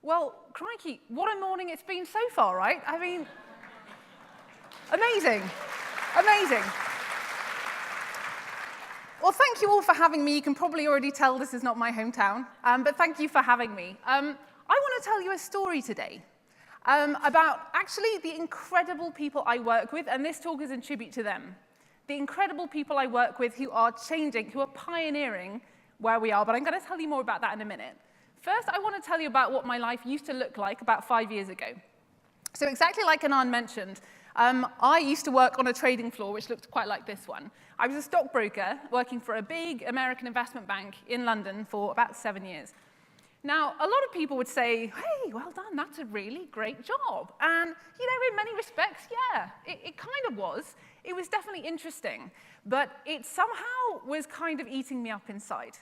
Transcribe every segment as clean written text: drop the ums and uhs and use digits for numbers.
Well, crikey, what a morning it's been so far, right? I mean, amazing, amazing. Well, thank you all for having me. You can probably already tell this is not my hometown, but thank you for having me. I want to tell you a story today about actually the incredible people I work with, and this talk is in tribute to them. The incredible people I work with who are changing, who are pioneering where we are, but I'm going to tell you more about that in a minute. First, I want to tell you about what my life used to look like about 5 years ago. So exactly like Anand mentioned, I used to work on a trading floor, which looked quite like this one. I was a stockbroker working for a big American investment bank in London for about 7 years. Now, a lot of people would say, hey, well done, that's a really great job. And, you know, in many respects, yeah, it kind of was. It was definitely interesting. But it somehow was kind of eating me up inside.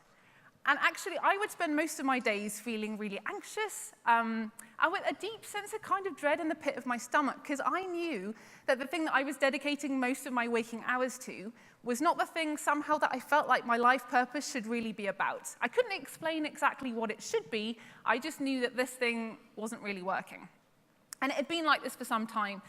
And actually, I would spend most of my days feeling really anxious, and with a deep sense of kind of dread in the pit of my stomach, because I knew that the thing that I was dedicating most of my waking hours to was not the thing somehow that I felt like my life purpose should really be about. I couldn't explain exactly what it should be. I just knew that this thing wasn't really working. And it had been like this for some time.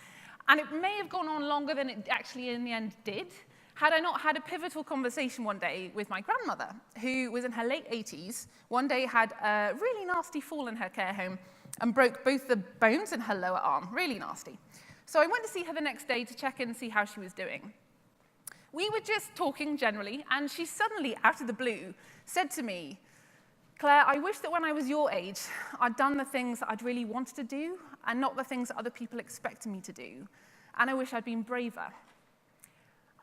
And it may have gone on longer than it actually in the end did, had I not had a pivotal conversation one day with my grandmother, who was in her late 80s, one day had a really nasty fall in her care home and broke both the bones in her lower arm, really nasty. So I went to see her the next day to check in and see how she was doing. We were just talking generally, and she suddenly, out of the blue, said to me, Claire, I wish that when I was your age, I'd done the things that I'd really wanted to do, and not the things that other people expected me to do. And I wish I'd been braver.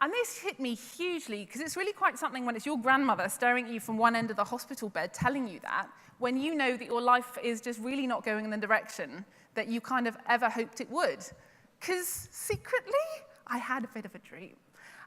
And this hit me hugely, because it's really quite something when it's your grandmother staring at you from one end of the hospital bed telling you that, when you know that your life is just really not going in the direction that you kind of ever hoped it would. Because secretly, I had a bit of a dream.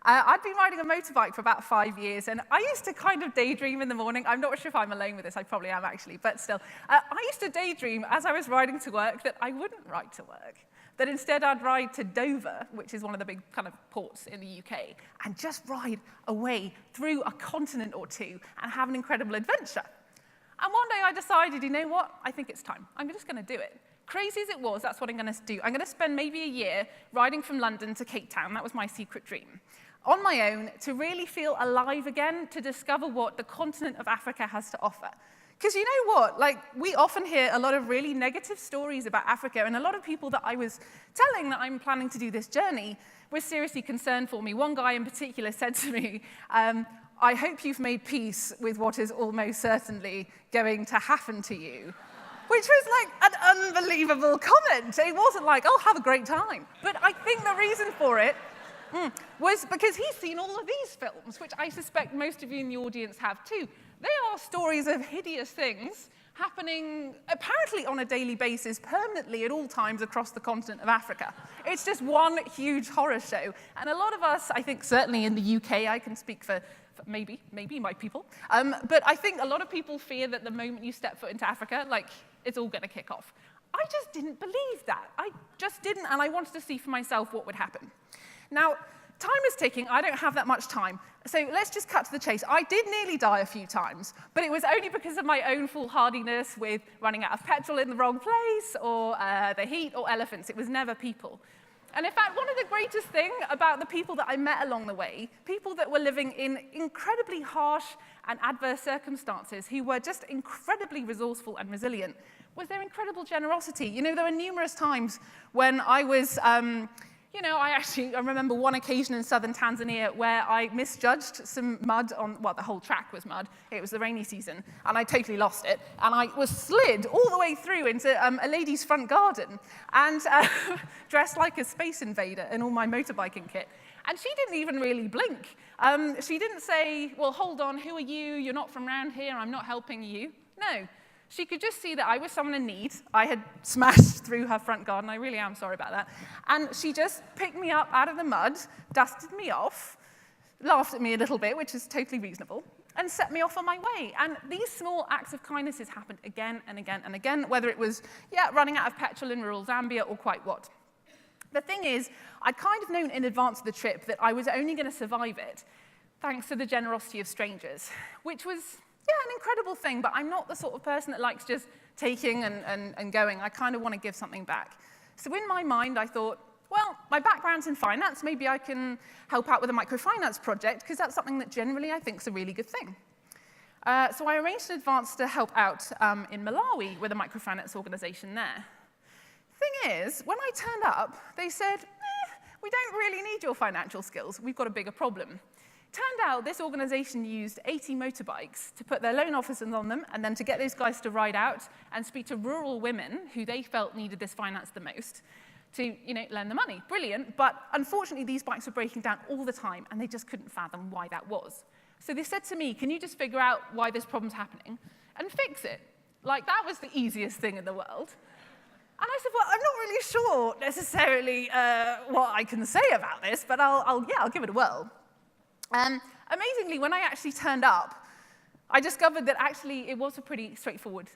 I'd been riding a motorbike for about 5 years, and I used to kind of daydream in the morning. I'm not sure if I'm alone with this. I probably am, actually, but still. I used to daydream as I was riding to work that I wouldn't ride to work, that instead I'd ride to Dover, which is one of the big kind of ports in the UK, and just ride away through a continent or two and have an incredible adventure. And one day I decided, you know what? I think it's time. I'm just going to do it. Crazy as it was, that's what I'm going to do. I'm going to spend maybe a year riding from London to Cape Town. That was my secret dream. On my own, to really feel alive again, to discover what the continent of Africa has to offer. Because you know what? Like, we often hear a lot of really negative stories about Africa, and a lot of people that I was telling that I'm planning to do this journey were seriously concerned for me. One guy in particular said to me, I hope you've made peace with what is almost certainly going to happen to you. Which was like an unbelievable comment. It wasn't like, oh, have a great time. But I think the reason for it was because he's seen all of these films, which I suspect most of you in the audience have too. They are stories of hideous things happening apparently on a daily basis, permanently at all times across the continent of Africa. It's just one huge horror show. And a lot of us, I think certainly in the UK, I can speak for maybe my people, but I think a lot of people fear that the moment you step foot into Africa, like, it's all going to kick off. I just didn't believe that. I just didn't, and I wanted to see for myself what would happen. Now, time is ticking. I don't have that much time. So let's just cut to the chase. I did nearly die a few times, but it was only because of my own foolhardiness with running out of petrol in the wrong place, or the heat, or elephants. It was never people. And in fact, one of the greatest things about the people that I met along the way, people that were living in incredibly harsh and adverse circumstances, who were just incredibly resourceful and resilient, was their incredible generosity. You know, there were numerous times when I was I remember one occasion in southern Tanzania where I misjudged some mud on, well, the whole track was mud. It was the rainy season, and I totally lost it. And I was slid all the way through into a lady's front garden, and dressed like a space invader in all my motorbiking kit. And she didn't even really blink. She didn't say, well, hold on, who are you? You're not from around here. I'm not helping you. No. She could just see that I was someone in need. I had smashed through her front garden. I really am sorry about that. And she just picked me up out of the mud, dusted me off, laughed at me a little bit, which is totally reasonable, and set me off on my way. And these small acts of kindnesses happened again and again and again, whether it was, running out of petrol in rural Zambia or quite what. The thing is, I'd kind of known in advance of the trip that I was only going to survive it thanks to the generosity of strangers, which was an incredible thing, but I'm not the sort of person that likes just taking and going. I kind of want to give something back. So in my mind, I thought, well, my background's in finance. Maybe I can help out with a microfinance project, because that's something that generally I think is a really good thing. So I arranged in advance to help out in Malawi with a microfinance organization there. Thing is, when I turned up, they said, we don't really need your financial skills. We've got a bigger problem. Turned out this organization used 80 motorbikes to put their loan officers on them and then to get those guys to ride out and speak to rural women who they felt needed this finance the most to, lend the money. Brilliant, but unfortunately these bikes were breaking down all the time and they just couldn't fathom why that was. So they said to me, can you just figure out why this problem's happening and fix it? Like, that was the easiest thing in the world. And I said, well, I'm not really sure necessarily what I can say about this, but I'll give it a whirl. Amazingly, when I actually turned up, I discovered that actually it was a pretty straightforward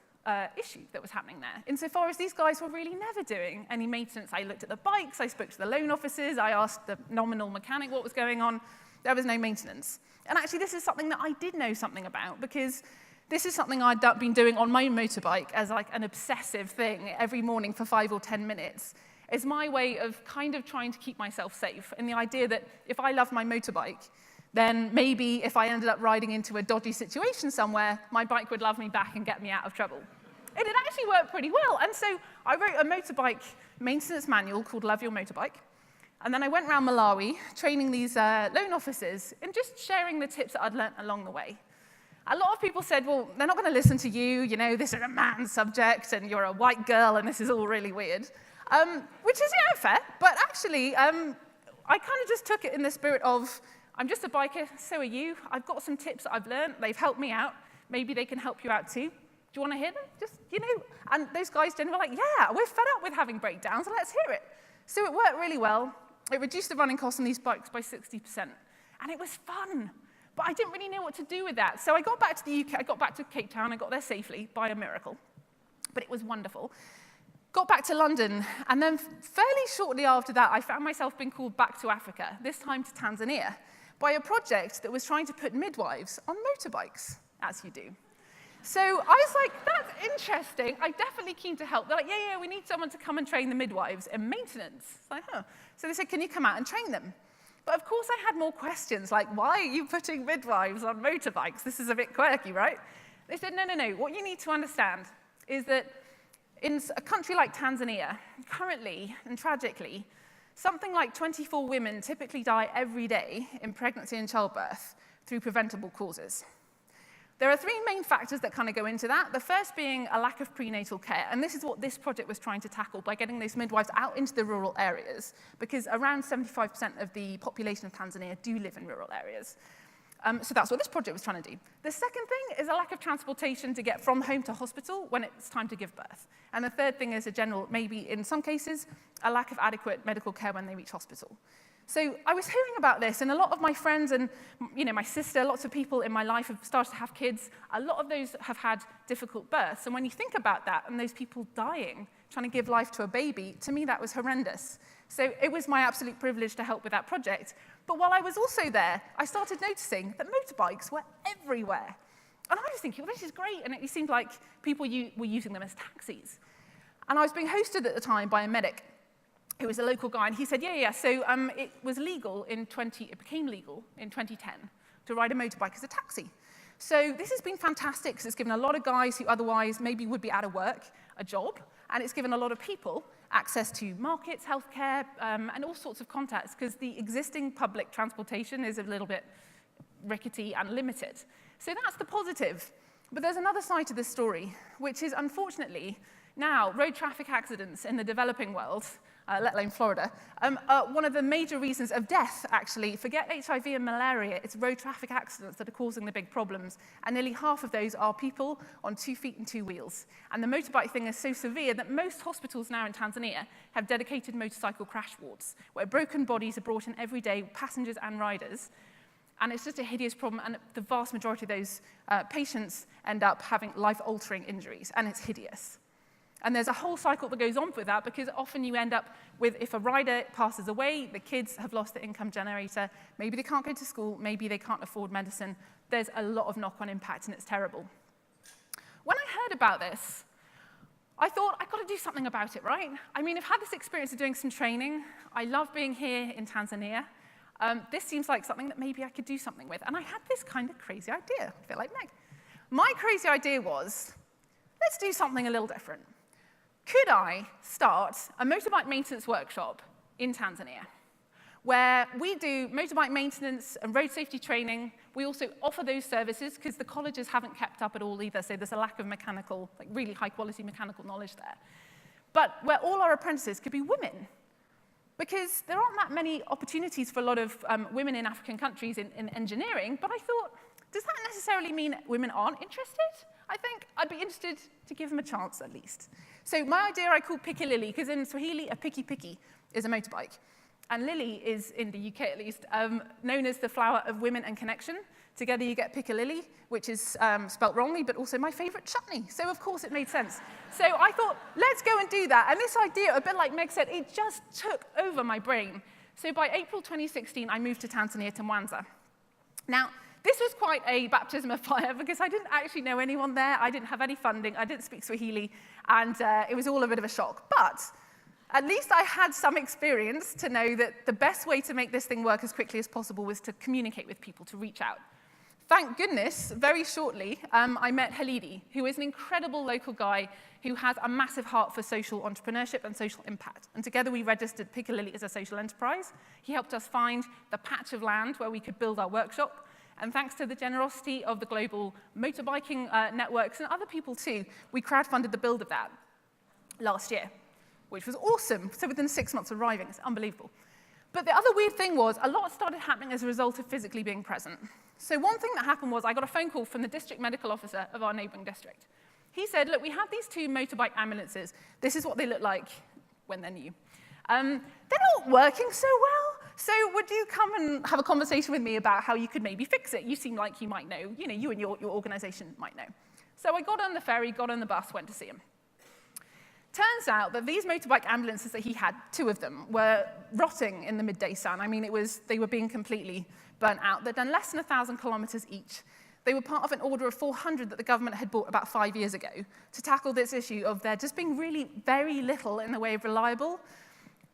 issue that was happening there. Insofar as these guys were really never doing any maintenance. I looked at the bikes, I spoke to the loan officers, I asked the nominal mechanic what was going on. There was no maintenance. And actually, this is something that I did know something about, because this is something I'd been doing on my motorbike as like an obsessive thing every morning for 5 or 10 minutes. It's my way of kind of trying to keep myself safe, and the idea that if I love my motorbike, then maybe if I ended up riding into a dodgy situation somewhere, my bike would love me back and get me out of trouble. It had actually worked pretty well, and so I wrote a motorbike maintenance manual called Love Your Motorbike, and then I went around Malawi training these loan officers and just sharing the tips that I'd learnt along the way. A lot of people said, well, they're not going to listen to you, this is a man's subject, and you're a white girl, and this is all really weird. Which is, fair, but actually, I kind of just took it in the spirit of, I'm just a biker, so are you. I've got some tips that I've learned, they've helped me out, maybe they can help you out too. Do you want to hear them? Just, and those guys generally were like, yeah, we're fed up with having breakdowns, let's hear it. So it worked really well. It reduced the running costs on these bikes by 60%, and it was fun. But I didn't really know what to do with that. So I got back to the UK, I got back to Cape Town, I got there safely, by a miracle. But it was wonderful. Got back to London, and then fairly shortly after that, I found myself being called back to Africa, this time to Tanzania, by a project that was trying to put midwives on motorbikes, as you do. So I was like, that's interesting. I'm definitely keen to help. They're like, yeah, we need someone to come and train the midwives in maintenance. It's like, huh. So they said, can you come out and train them? But of course, I had more questions, like, why are you putting midwives on motorbikes? This is a bit quirky, right? They said, no. What you need to understand is that in a country like Tanzania, currently and tragically, something like 24 women typically die every day in pregnancy and childbirth through preventable causes. There are 3 main factors that kind of go into that. The first being a lack of prenatal care, and this is what this project was trying to tackle by getting those midwives out into the rural areas, because around 75% of the population of Tanzania do live in rural areas. So that's what this project was trying to do. The second thing is a lack of transportation to get from home to hospital when it's time to give birth. And the third thing is a general, maybe in some cases, a lack of adequate medical care when they reach hospital. So I was hearing about this, and a lot of my friends and my sister, lots of people in my life have started to have kids. A lot of those have had difficult births. And when you think about that and those people dying, trying to give life to a baby, to me that was horrendous. So it was my absolute privilege to help with that project. But while I was also there, I started noticing that motorbikes were everywhere. And I was thinking, well, this is great. And it seemed like people were using them as taxis. And I was being hosted at the time by a medic who was a local guy, and he said, yeah. So it became legal in 2010 to ride a motorbike as a taxi. So this has been fantastic, because it's given a lot of guys who otherwise maybe would be out of work a job, and it's given a lot of people access to markets, healthcare, and all sorts of contacts, because the existing public transportation is a little bit rickety and limited. So that's the positive. But there's another side to this story, which is, unfortunately, now road traffic accidents in the developing world, let alone Florida, are one of the major reasons of death, actually. Forget HIV and malaria, it's road traffic accidents that are causing the big problems. And nearly half of those are people on 2 feet and 2 wheels. And the motorbike thing is so severe that most hospitals now in Tanzania have dedicated motorcycle crash wards, where broken bodies are brought in every day, passengers and riders. And it's just a hideous problem, and the vast majority of those patients end up having life-altering injuries, and it's hideous. And there's a whole cycle that goes on with that, because often you end up with, if a rider passes away, the kids have lost the income generator, maybe they can't go to school, maybe they can't afford medicine. There's a lot of knock-on impact, and it's terrible. When I heard about this, I thought, I've got to do something about it, right? I mean, I've had this experience of doing some training. I love being here in Tanzania. This seems like something that maybe I could do something with. And I had this kind of crazy idea. I feel like Meg. My crazy idea was, let's do something a little different. Could I start a motorbike maintenance workshop in Tanzania, where we do motorbike maintenance and road safety training. We also offer those services because the colleges haven't kept up at all either, so there's a lack of mechanical, like really high-quality mechanical knowledge there. But where all our apprentices could be women, because there aren't that many opportunities for a lot of women in African countries in engineering, but I thought, does that necessarily mean women aren't interested? I think I'd be interested to give them a chance at least. So my idea I called Pikilily, because in Swahili, a piki is a motorbike. And Lily is, in the UK at least, known as the flower of women and connection. Together you get Pikilily, which is spelt wrongly, but also my favorite chutney. So of course it made sense. So I thought, let's go and do that. And this idea, a bit like Meg said, it just took over my brain. So by April 2016, I moved to Tanzania, to Mwanza. Now, this was quite a baptism of fire because I didn't actually know anyone there. I didn't have any funding. I didn't speak Swahili. And it was all a bit of a shock. But at least I had some experience to know that the best way to make this thing work as quickly as possible was to communicate with people, to reach out. Thank goodness, very shortly, I met Halidi, who is an incredible local guy who has a massive heart for social entrepreneurship and social impact. And together we registered Pikilily as a social enterprise. He helped us find the patch of land where we could build our workshop. And thanks to the generosity of the global motorbiking networks and other people too, we crowdfunded the build of that last year, which was awesome. So within 6 months of arriving, it's unbelievable. But the other weird thing was, a lot started happening as a result of physically being present. So one thing that happened was I got a phone call from the district medical officer of our neighboring district. He said, look, we have these 2 motorbike ambulances. This is what they look like when they're new. They're not working so well. So would you come and have a conversation with me about how you could maybe fix it? You seem like you might know. You and your organization might know. So I got on the ferry, got on the bus, went to see him. Turns out that these motorbike ambulances that he had, 2 of them, were rotting in the midday sun. I mean, they were being completely burnt out. They'd done less than 1,000 kilometers each. They were part of an order of 400 that the government had bought about 5 years ago to tackle this issue of there just being really very little in the way of reliable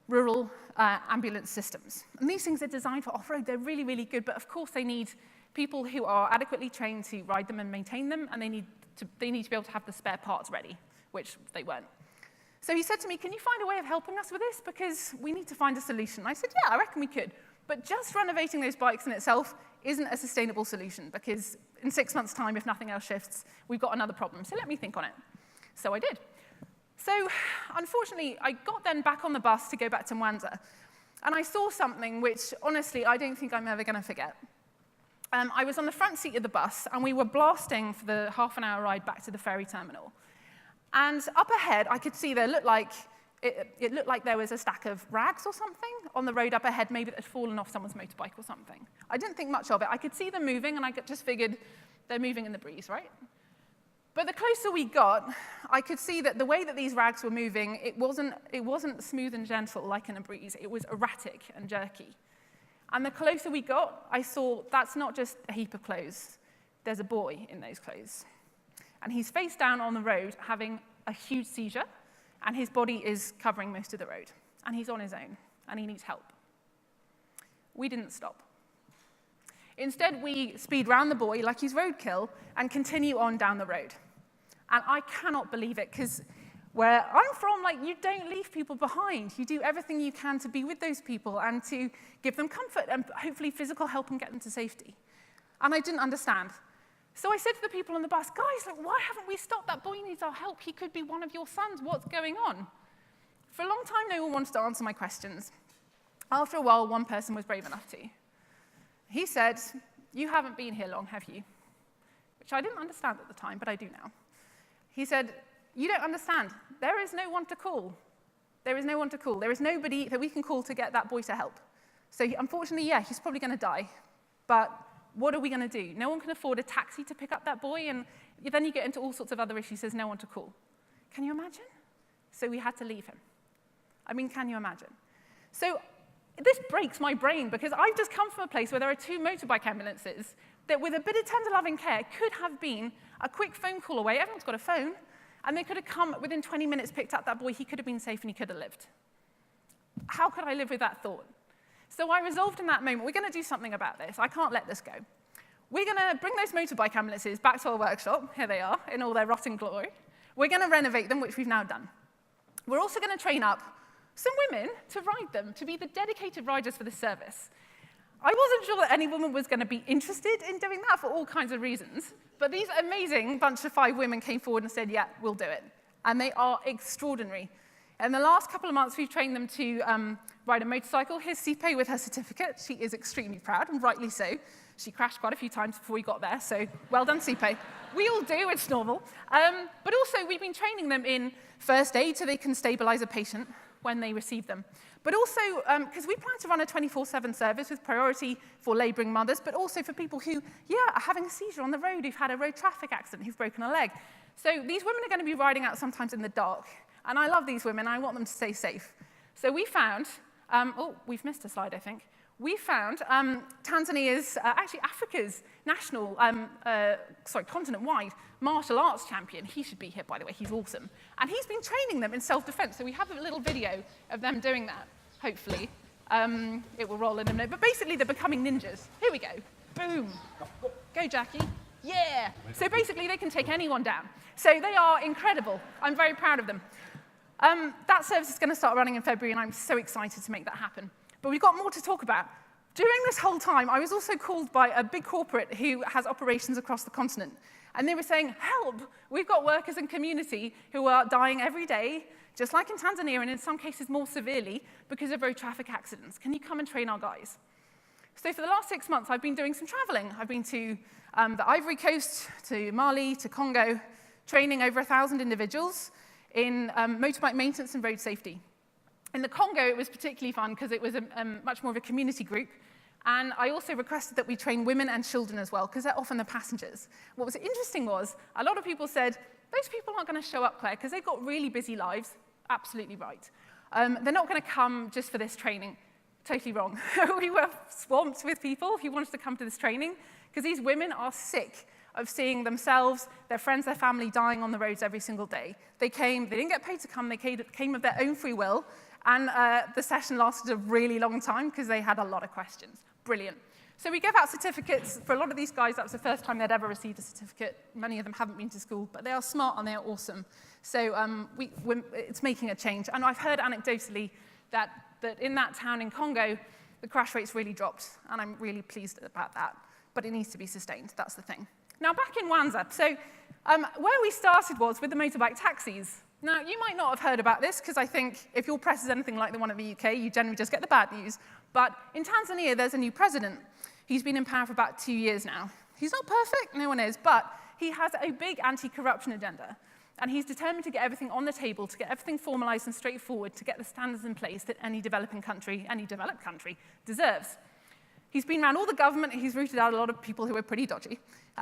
rural ambulance systems. And these things are designed for off-road. They're really, really good, but of course they need people who are adequately trained to ride them and maintain them, and they need to be able to have the spare parts ready, which they weren't. So he said to me, can you find a way of helping us with this? Because we need to find a solution. I said, yeah, I reckon we could. But just renovating those bikes in itself isn't a sustainable solution, because in 6 months' time, if nothing else shifts, we've got another problem. So let me think on it. So I did. So unfortunately, I got then back on the bus to go back to Mwanza. And I saw something which, honestly, I don't think I'm ever going to forget. I was on the front seat of the bus, and we were blasting for the half-an-hour ride back to the ferry terminal. And up ahead, I could see it looked like there was a stack of rags or something on the road up ahead, maybe that had fallen off someone's motorbike or something. I didn't think much of it. I could see them moving, and I just figured they're moving in the breeze, right? But the closer we got, I could see that the way that these rags were moving, it wasn't smooth and gentle like in a breeze. It was erratic and jerky. And the closer we got, I saw that's not just a heap of clothes. There's a boy in those clothes. And he's face down on the road having a huge seizure, and his body is covering most of the road. And he's on his own, and he needs help. We didn't stop. Instead, we speed round the boy like he's roadkill and continue on down the road. And I cannot believe it, because where I'm from, you don't leave people behind. You do everything you can to be with those people and to give them comfort and hopefully physical help and get them to safety. And I didn't understand. So I said to the people on the bus, guys, why haven't we stopped? That boy needs our help. He could be one of your sons. What's going on? For a long time, no one wanted to answer my questions. After a while, one person was brave enough to. He said, you haven't been here long, have you? Which I didn't understand at the time, but I do now. He said, you don't understand. There is no one to call. There is no one to call. There is nobody that we can call to get that boy to help. So unfortunately, yeah, he's probably going to die. But what are we going to do? No one can afford a taxi to pick up that boy, and then you get into all sorts of other issues. There's no one to call. Can you imagine? So we had to leave him. I mean, can you imagine? So this breaks my brain, because I've just come from a place where there are 2 motorbike ambulances that, with a bit of tender loving care, could have been a quick phone call away. Everyone's got a phone. And they could have come within 20 minutes, picked up that boy, he could have been safe and he could have lived. How could I live with that thought? So I resolved in that moment, we're going to do something about this. I can't let this go. We're going to bring those motorbike ambulances back to our workshop. Here they are, in all their rotting glory. We're going to renovate them, which we've now done. We're also going to train up some women to ride them, to be the dedicated riders for the service. I wasn't sure that any woman was going to be interested in doing that for all kinds of reasons, but these amazing bunch of 5 women came forward and said, yeah, we'll do it. And they are extraordinary. In the last couple of months, we've trained them to ride a motorcycle. Here's Sipe with her certificate. She is extremely proud, and rightly so. She crashed quite a few times before we got there, so well done, Sipe. We all do, it's normal. But also, we've been training them in first aid so they can stabilize a patient when they receive them. But also, because we plan to run a 24/7 service with priority for laboring mothers, but also for people who, are having a seizure on the road, who've had a road traffic accident, who've broken a leg. So these women are going to be riding out sometimes in the dark. And I love these women. I want them to stay safe. So we found, we've missed a slide, I think. We found Tanzania's, actually Africa's national, continent-wide martial arts champion. He should be here, by the way. He's awesome. And he's been training them in self-defense. So we have a little video of them doing that, hopefully. It will roll in a minute. But basically, they're becoming ninjas. Here we go. Boom. Go, Jackie. Yeah. So basically, they can take anyone down. So they are incredible. I'm very proud of them. That service is going to start running in February, and I'm so excited to make that happen. But we've got more to talk about. During this whole time, I was also called by a big corporate who has operations across the continent. And they were saying, help, we've got workers in community who are dying every day, just like in Tanzania, and in some cases more severely, because of road traffic accidents. Can you come and train our guys? So for the last 6 months, I've been doing some traveling. I've been to the Ivory Coast, to Mali, to Congo, training over 1,000 individuals in motorbike maintenance and road safety. In the Congo, it was particularly fun because it was much more of a community group. And I also requested that we train women and children as well, because they're often the passengers. What was interesting was, a lot of people said, those people aren't going to show up, Claire, because they've got really busy lives. Absolutely right. They're not going to come just for this training. Totally wrong. We were swamped with people who wanted to come to this training, because these women are sick of seeing themselves, their friends, their family dying on the roads every single day. They came, they didn't get paid to come, they came of their own free will, and the session lasted a really long time because they had a lot of questions. Brilliant. So we give out certificates. For a lot of these guys, that was the first time they'd ever received a certificate. Many of them haven't been to school, but they are smart and they are awesome. So it's making a change. And I've heard anecdotally that in that town in Congo, the crash rates really dropped, and I'm really pleased about that. But it needs to be sustained. That's the thing. Now, back in Wanza, so where we started was with the motorbike taxis. Now, you might not have heard about this, because I think if your press is anything like the one in the UK, you generally just get the bad news. But in Tanzania, there's a new president. He's been in power for about 2 years now. He's not perfect, no one is, but he has a big anti-corruption agenda. And he's determined to get everything on the table, to get everything formalized and straightforward, to get the standards in place that any developing country, any developed country, deserves. He's been around all the government, he's rooted out a lot of people who are pretty dodgy.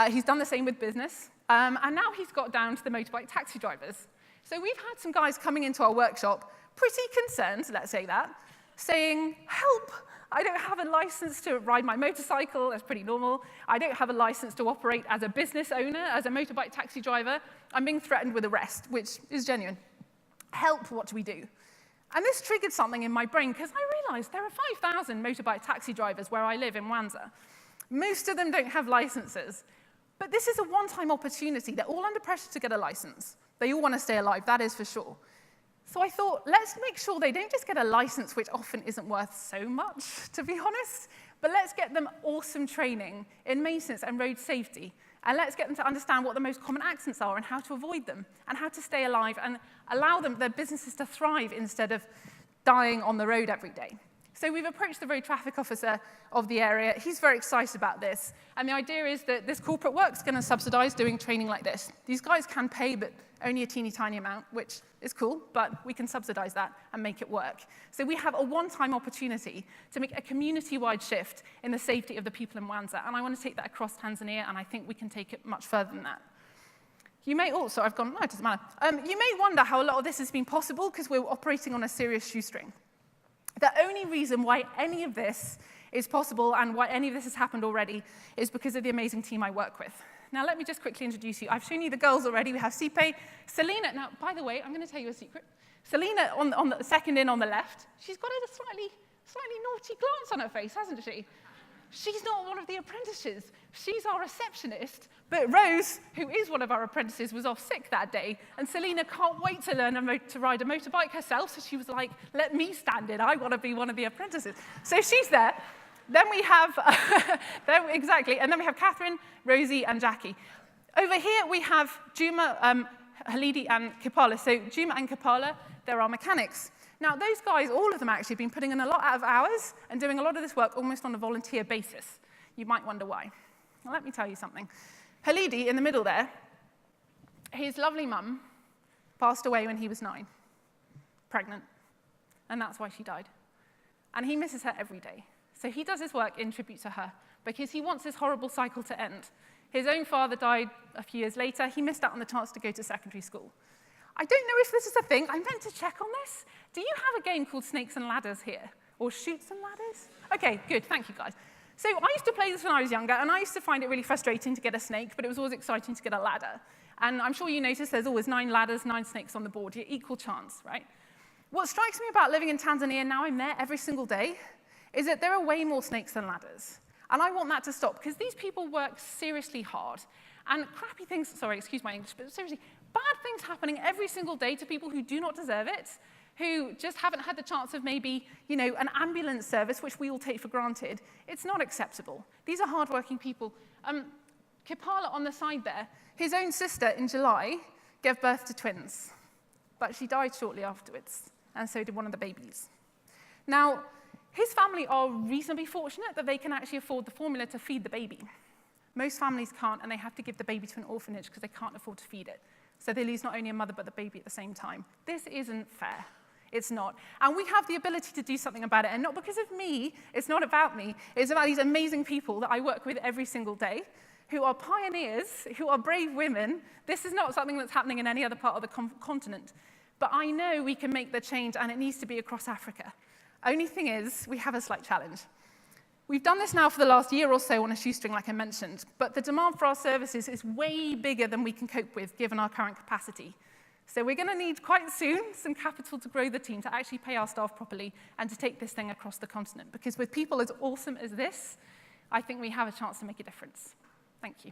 He's done the same with business, and now he's got down to the motorbike taxi drivers. So we've had some guys coming into our workshop, pretty concerned, let's say that, saying, help, I don't have a license to ride my motorcycle, that's pretty normal. I don't have a license to operate as a business owner, as a motorbike taxi driver. I'm being threatened with arrest, which is genuine. Help, what do we do? And this triggered something in my brain, because I realized there are 5,000 motorbike taxi drivers where I live in Wanza. Most of them don't have licenses. But this is a one-time opportunity. They're all under pressure to get a license. They all want to stay alive, that is for sure. So I thought, let's make sure they don't just get a license, which often isn't worth so much, to be honest, but let's get them awesome training in maintenance and road safety. And let's get them to understand what the most common accidents are and how to avoid them, and how to stay alive and allow their businesses to thrive instead of dying on the road every day. So we've approached the road traffic officer of the area. He's very excited about this. And the idea is that this corporate work's going to subsidize doing training like this. These guys can pay, but only a teeny tiny amount, which is cool, but we can subsidize that and make it work. So we have a one-time opportunity to make a community-wide shift in the safety of the people in Wanza. And I want to take that across Tanzania, and I think we can take it much further than that. You may also, it doesn't matter. You may wonder how a lot of this has been possible because we're operating on a serious shoestring. The only reason why any of this is possible and why any of this has happened already is because of the amazing team I work with. Now, let me just quickly introduce you. I've shown you the girls already. We have Sipe, Selena. Now, by the way, I'm going to tell you a secret. Selena, on the second in on the left, she's got a slightly naughty glance on her face, hasn't she? She's not one of the apprentices. She's our receptionist. But Rose, who is one of our apprentices, was off sick that day, and Selena can't wait to learn to ride a motorbike herself, so she was like, let me stand in. I want to be one of the apprentices. So she's there. Then we have, exactly, and then we have Catherine, Rosie, and Jackie. Over here, we have Juma, Halidi, and Kipala. So Juma and Kipala, they're our mechanics. Now, those guys, all of them actually, have been putting in a lot of hours and doing a lot of this work almost on a volunteer basis. You might wonder why. Well, let me tell you something. Halidi, in the middle there, his lovely mum passed away when he was 9, pregnant, and that's why she died. And he misses her every day. So he does his work in tribute to her because he wants this horrible cycle to end. His own father died a few years later. He missed out on the chance to go to secondary school. I don't know if this is a thing. I meant to check on this. Do you have a game called Snakes and Ladders here? Or Shoots and Ladders? Okay, good. Thank you, guys. So I used to play this when I was younger, and I used to find it really frustrating to get a snake, but it was always exciting to get a ladder. And I'm sure you notice there's always 9 ladders, 9 snakes on the board. You're equal chance, right? What strikes me about living in Tanzania, now I'm there every single day, is that there are way more snakes than ladders. And I want that to stop, because these people work seriously hard. And crappy things, sorry, excuse my English, but seriously, bad things happening every single day to people who do not deserve it, who just haven't had the chance of maybe, an ambulance service, which we all take for granted. It's not acceptable. These are hardworking people. Kipala on the side there, his own sister in July gave birth to twins, but she died shortly afterwards, and so did one of the babies. Now, his family are reasonably fortunate that they can actually afford the formula to feed the baby. Most families can't, and they have to give the baby to an orphanage because they can't afford to feed it. So they lose not only a mother, but the baby at the same time. This isn't fair. It's not. And we have the ability to do something about it, and not because of me. It's not about me. It's about these amazing people that I work with every single day, who are pioneers, who are brave women. This is not something that's happening in any other part of the continent. But I know we can make the change, and it needs to be across Africa. Only thing is, we have a slight challenge. We've done this now for the last year or so on a shoestring, like I mentioned, but the demand for our services is way bigger than we can cope with, given our current capacity. So we're going to need quite soon some capital to grow the team, to actually pay our staff properly, and to take this thing across the continent. Because with people as awesome as this, I think we have a chance to make a difference. Thank you.